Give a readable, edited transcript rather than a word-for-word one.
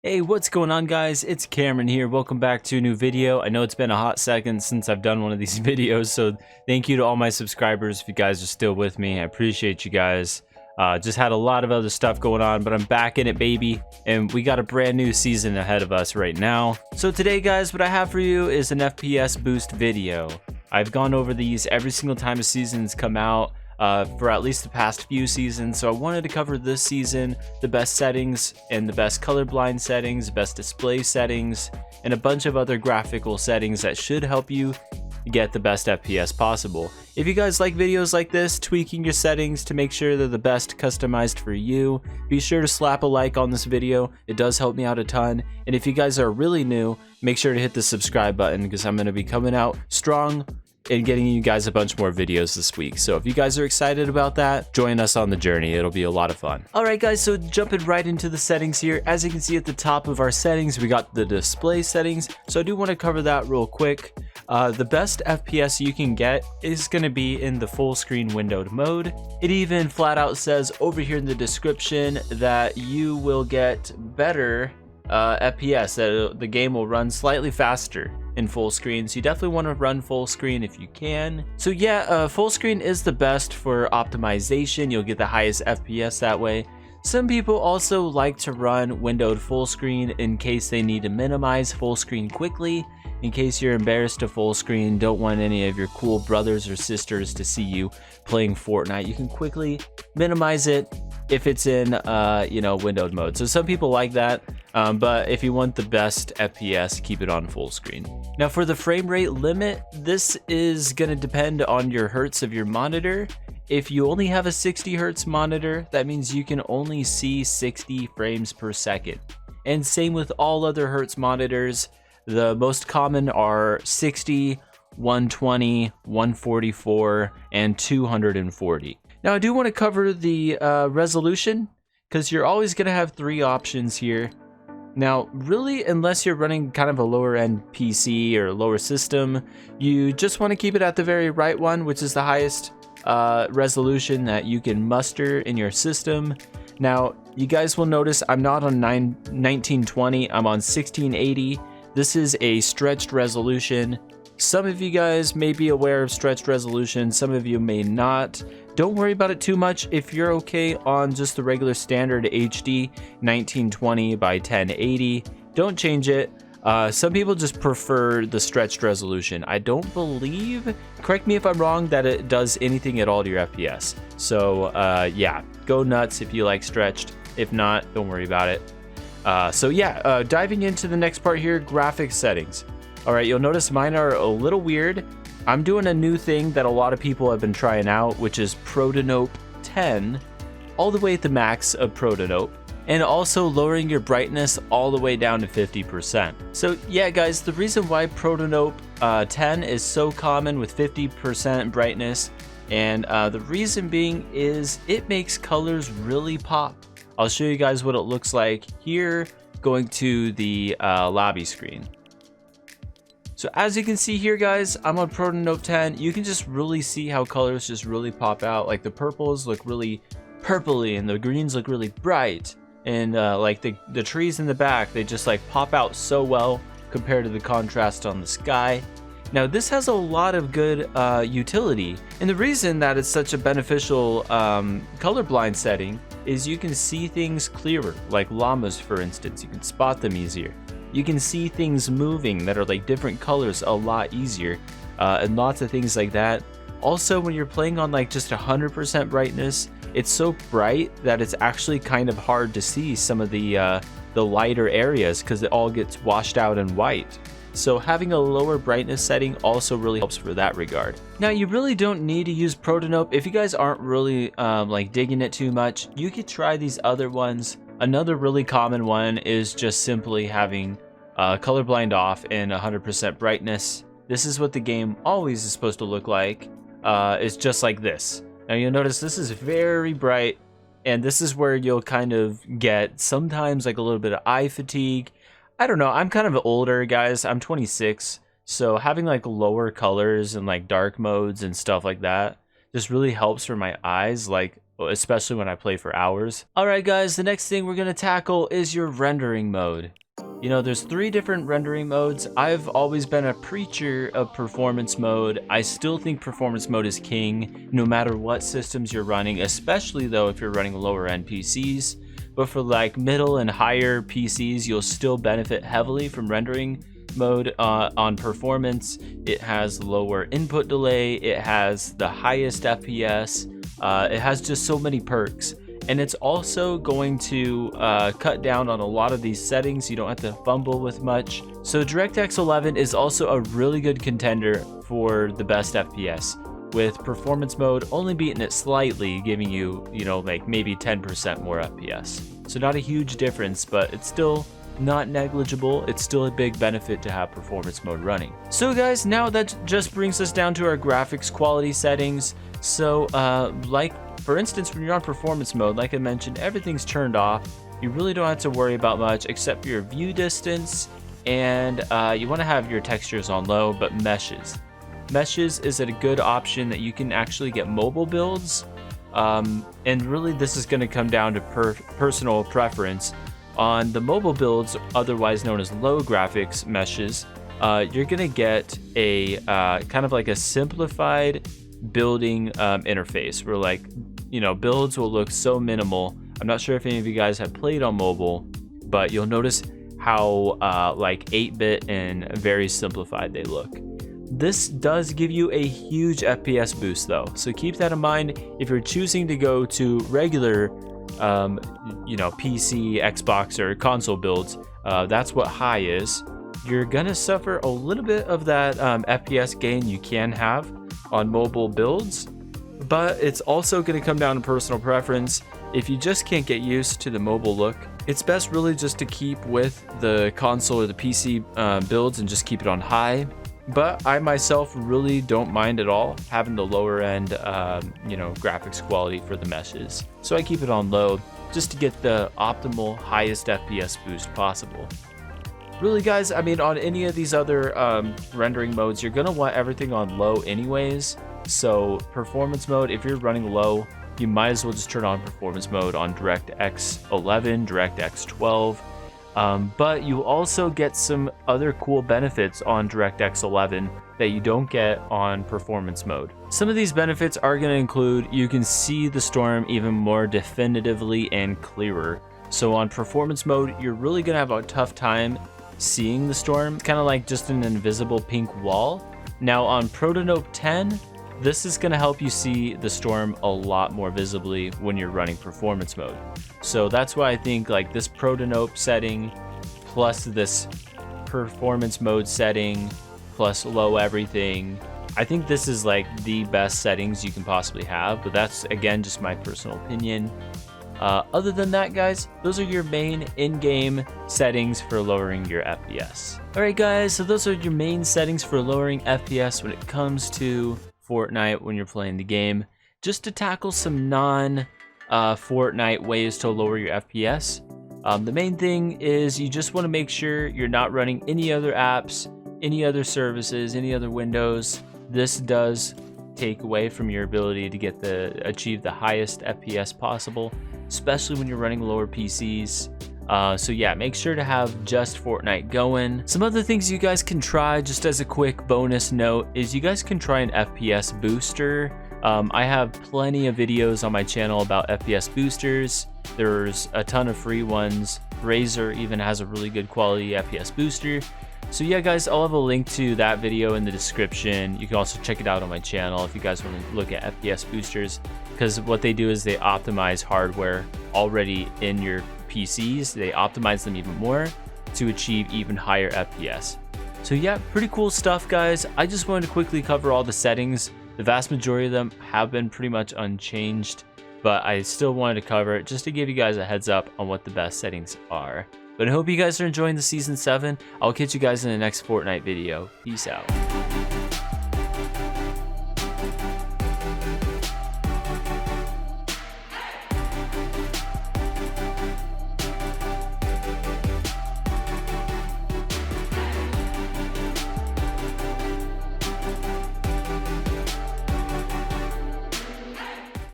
Hey, what's going on, guys? It's Cameron here. Welcome back to a new video. I know it's been a hot second since I've done one of these videos, so thank you to all my subscribers if you guys are still with me. I appreciate you guys. Just had a lot of other stuff going on, but I'm back in it, baby, and we got a brand new season ahead of us right now. So today, guys, what I have for you is an FPS boost video. I've gone over these every single time a season's come out. For at least the past few seasons, so I wanted to cover this season, the best settings and the best colorblind settings, best display settings, and a bunch of other graphical settings that should help you get the best FPS possible. If you guys like videos like this, tweaking your settings to make sure they're the best customized for you, be sure to slap a like on this video. It does help me out a ton. And if you guys are really new, make sure to hit the subscribe button because I'm going to be coming out strong and getting you guys a bunch more videos this week. So if you guys are excited about that, join us on the journey. It'll be a lot of fun. All right, guys, so jumping right into the settings here. As you can see at the top of our settings, we got the display settings. So I do want to cover that real quick. The best FPS you can get is going to be in the full screen windowed mode. It even flat out says over here in the description that you will get better FPS, that the game will run slightly faster in full screen, so you definitely want to run full screen if you can. So yeah, full screen is the best for optimization. You'll get the highest FPS that way. Some people also like to run windowed full screen in case they need to minimize full screen quickly. In case you're embarrassed to full screen, don't want any of your cool brothers or sisters to see you playing Fortnite, you can quickly minimize it if it's in windowed mode. So some people like that, but if you want the best FPS, keep it on full screen. Now for the frame rate limit, this is going to depend on your hertz of your monitor. If you only have a 60 hertz monitor, that means you can only see 60 frames per second. And same with all other hertz monitors. The most common are 60, 120, 144, and 240. Now I do want to cover the resolution because you're always going to have three options here. Now really, unless you're running kind of a lower end PC or lower system, you just want to keep it at the very right one, which is the highest resolution that you can muster in your system. Now you guys will notice I'm not on 1920, I'm on 1680. This is a stretched resolution. Some of you guys may be aware of stretched resolution, some of you may not. Don't worry about it too much if you're okay on just the regular standard HD 1920 by 1080. Don't change it. Some people just prefer the stretched resolution. I don't believe, correct me if I'm wrong, that it does anything at all to your FPS. So yeah, go nuts if you like stretched. If not, don't worry about it. Diving into the next part here, graphics settings. All right, you'll notice mine are a little weird. I'm doing a new thing that a lot of people have been trying out, which is Protonope 10, all the way at the max of Protonope, and also lowering your brightness all the way down to 50%. So yeah, guys, the reason why Protonope 10 is so common with 50% brightness, and the reason being is it makes colors really pop. I'll show you guys what it looks like here, going to the lobby screen. So as you can see here, guys, I'm on Protonope 10. You can just really see how colors just really pop out. Like the purples look really purpley and the greens look really bright. And like the trees in the back, they just like pop out so well compared to the contrast on the sky. Now this has a lot of good utility. And the reason that it's such a beneficial colorblind setting is you can see things clearer, like llamas for instance. You can spot them easier. You can see things moving that are like different colors a lot easier, and lots of things like that. Also, when you're playing on like just 100% brightness, it's so bright that it's actually kind of hard to see some of the lighter areas because it all gets washed out in white. So having a lower brightness setting also really helps for that regard. Now you really don't need to use Protonope. If you guys aren't really like digging it too much, you could try these other ones. Another really common one is just simply having colorblind off and 100% brightness. This is what the game always is supposed to look like. It's just like this. Now you'll notice this is very bright, and this is where you'll kind of get sometimes like a little bit of eye fatigue. I don't know, I'm kind of older, guys. I'm 26, so having like lower colors and like dark modes and stuff like that just really helps for my eyes. Like especially when I play for hours. Alright guys, the next thing we're going to tackle is your rendering mode. You know, there's 3 different rendering modes. I've always been a preacher of performance mode. I still think performance mode is king, no matter what systems you're running, especially though if you're running lower end PCs. But for like middle and higher PCs, you'll still benefit heavily from rendering mode on performance. It has lower input delay, it has the highest FPS, it has just so many perks. And it's also going to cut down on a lot of these settings. You don't have to fumble with much. So DirectX 11 is also a really good contender for the best FPS, with performance mode only beating it slightly, giving you, you know, like maybe 10% more FPS. So not a huge difference, but it's still not negligible. It's still a big benefit to have performance mode running. So guys, now that just brings us down to our graphics quality settings. So like for instance, when you're on performance mode, like I mentioned, everything's turned off. You really don't have to worry about much except your view distance, and you want to have your textures on low, but meshes. Meshes is a good option that you can actually get mobile builds, and really this is going to come down to personal preference. On the mobile builds, otherwise known as low graphics meshes, you're going to get a kind of like a simplified building interface where, like, you know, builds will look so minimal. I'm not sure if any of you guys have played on mobile, but you'll notice how like 8-bit and very simplified they look. This does give you a huge FPS boost though, so keep that in mind if you're choosing to go to regular you know, PC, Xbox, or console builds. That's what high is. You're gonna suffer a little bit of that FPS gain you can have on mobile builds, but it's also going to come down to personal preference. If you just can't get used to the mobile look, it's best really just to keep with the console or the PC builds and just keep it on high. But I myself really don't mind at all having the lower end you know, graphics quality for the meshes, so I keep it on low just to get the optimal highest FPS boost possible. Really guys, I mean, on any of these other rendering modes, you're gonna want everything on low anyways. So performance mode, if you're running low, you might as well just turn on performance mode on DirectX 11, DirectX 12. But you also get some other cool benefits on DirectX 11 that you don't get on performance mode. Some of these benefits are going to include, you can see the storm even more definitively and clearer. So on performance mode, you're really going to have a tough time seeing the storm, kind of like just an invisible pink wall. Now on Protonope 10, this is going to help you see the storm a lot more visibly when you're running performance mode. So that's why I think like this Protonope setting plus this performance mode setting plus low everything, I think this is like the best settings you can possibly have, but that's again just my personal opinion. Other than that, guys, those are your main in-game settings for lowering your FPS. Alright guys, so those are your main settings for lowering FPS when it comes to Fortnite when you're playing the game. Just to tackle some non-Fortnite ways to lower your FPS. The main thing is you just want to make sure you're not running any other apps, any other services, any other windows. This does take away from your ability to achieve the highest FPS possible, especially when you're running lower PCs. So yeah, make sure to have just Fortnite going. Some other things you guys can try, just as a quick bonus note, is you guys can try an FPS booster. I have plenty of videos on my channel about FPS boosters. There's a ton of free ones. Razer even has a really good quality FPS booster. So yeah guys, I'll have a link to that video in the description. You can also check it out on my channel if you guys want to look at FPS boosters, because what they do is they optimize hardware already in your PCs. They optimize them even more to achieve even higher FPS. So yeah, pretty cool stuff guys. I just wanted to quickly cover all the settings. The vast majority of them have been pretty much unchanged, but I still wanted to cover it just to give you guys a heads up on what the best settings are. But I hope you guys are enjoying the Season 7. I'll catch you guys in the next Fortnite video. Peace out.